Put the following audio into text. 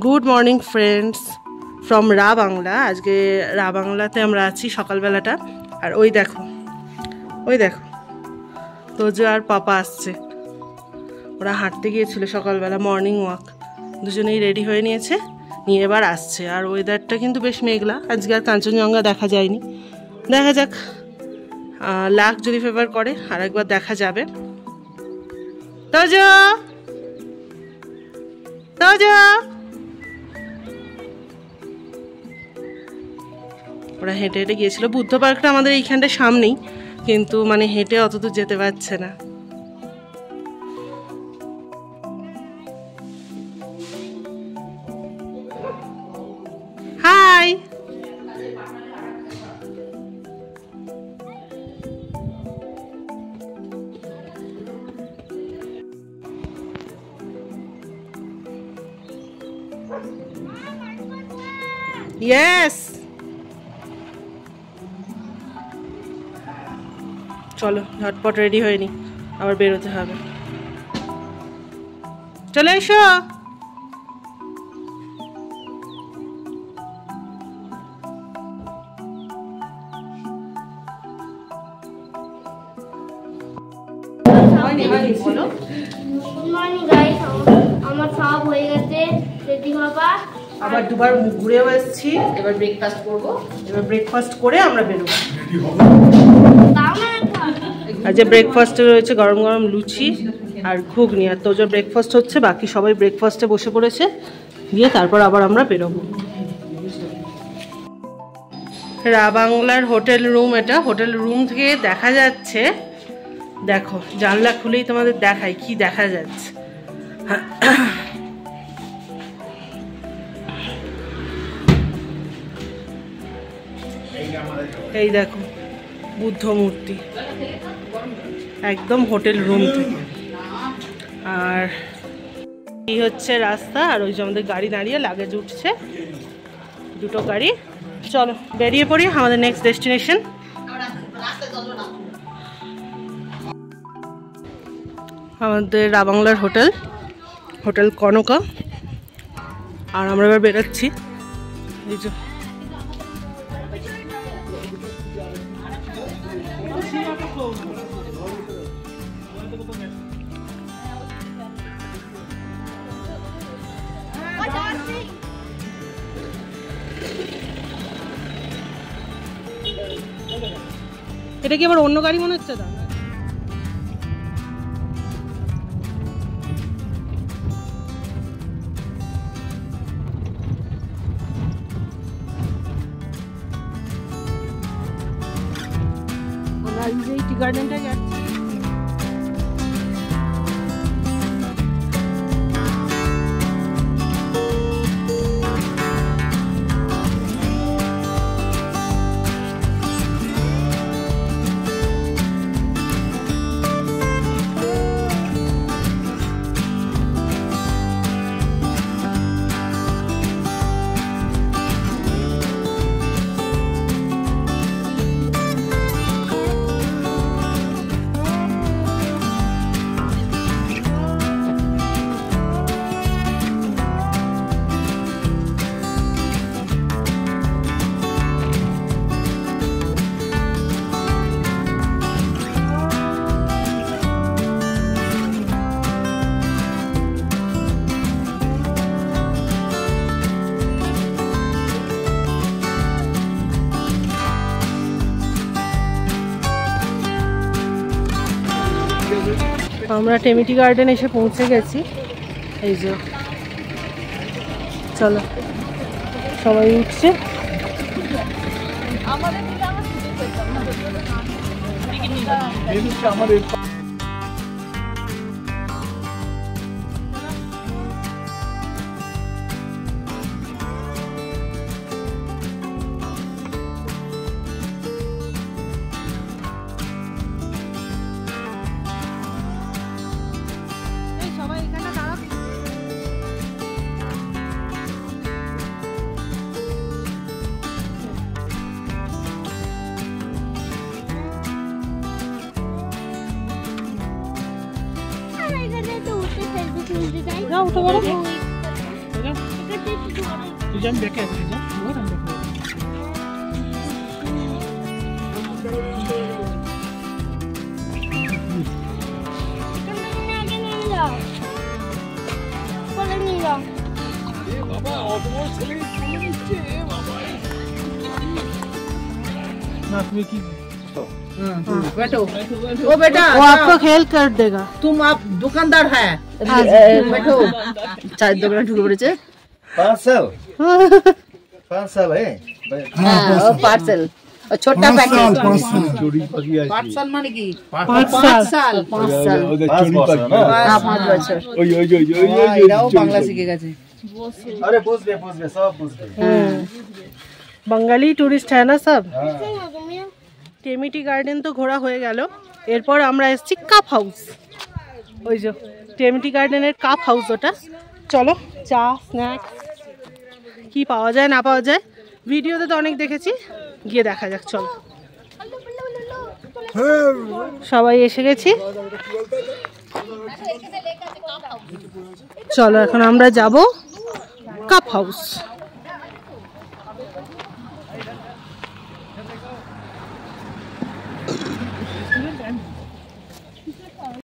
Good morning friends from রা বাংলা। আজকে রা বাংলাতে আমরা আছি সকালবেলাটা। আর ওই দেখো তোজো আর পাপা আসছে। ওরা হাঁটতে গিয়েছিল সকালবেলা, মর্নিং ওয়াক। দুজনেই রেডি হয়ে নিয়ে এবার আসছে। আর ওয়েদারটা কিন্তু বেশ মেঘলা, আজকে আর কাঞ্চনজঙ্ঘা দেখা যায়নি। দেখা যাক, লাক যদি ফেভার করে আর একবার দেখা যাবে। তোজো ওরা হেঁটে হেঁটে গিয়েছিল। বুদ্ধ পার্কটা আমাদের এইখানটা সামনেই, কিন্তু মানে হেঁটে অত দূর যেতে পারছে না। হাই, ইয়েস, চলো ঝটপট রেডি হয়ে নি, আবার বেরোতে হবে। চলে এসো। আমার সব হয়ে গেছে, রেডি হবা। আবার দুবার মুখ ঘুরেও এসেছি। এবার ব্রেকফাস্ট করবো। এবার ব্রেকফাস্ট করে আমরা বেরোবো। আর যে ব্রেকফাস্টে রয়েছে গরম গরম লুচি আর ঘুগনি। আর তোজো ব্রেকফাস্ট হচ্ছে, বাকি সবাই ব্রেকফাস্টে বসে পড়েছে। দিয়ে তারপর আবার আমরা বেরোবো। রা বাংলার হোটেল রুম এটা। হোটেল রুম থেকে দেখা যাচ্ছে, দেখো জানলা খুলেই তোমাদের দেখাই কি দেখা যাচ্ছে। এই দেখো বুদ্ধ মূর্তি একদম হোটেল রুম থেকে। আর এই হচ্ছে রাস্তা। আর ওই যে আমাদের গাড়ি দাঁড়িয়ে লাগেজ উঠছে, দুটো গাড়ি। চলো বেরিয়ে পড়ি আমাদের নেক্সট ডেস্টিনেশন। আমাদের রা বাংলার হোটেল কনকা। আর আমরা এবার বেরোচ্ছি। এই যে এটা কি আবার অন্য গাড়ি মনে হচ্ছে? দা আমরা এই টি গার্ডেনটা যাচ্ছি। আমরা টেমিটি গার্ডেন এসে পৌঁছে গেছি। এই যে চলো সবাই উঠছে। যাও উঠে পড়ো। তুই যাম দেখে আসবি যা ना तुम्हें की बैठो ओ बेटा वो आपको हेल्प कर देगा तुम आप दुकानदार है बैठो चाय दुकान ढुके पड़े 5 साल है पार्सल छोटा पैकेट पार्सल माने की 5 साल 5 साल 5 বছর ओय এরাও বাংলা শিখে গেছে अरे पूछ दे सब पूछ दे बंगाली टूरिस्ट है ना सब টেমিটি গার্ডেন তো ঘোরা হয়ে গেল এরপর আমরা এসেছি কাপ হাউস ওই যে টেমিটি গার্ডেনের কাপ হাউস ওটা চলো চা স্ন্যাক্স কি পাওয়া যায় না পাওয়া যায় ভিডিওতে তো অনেক দেখেছি গিয়ে দেখা যাক চলো সবাই এসে গেছি চলো এখন আমরা যাব কাপ হাউস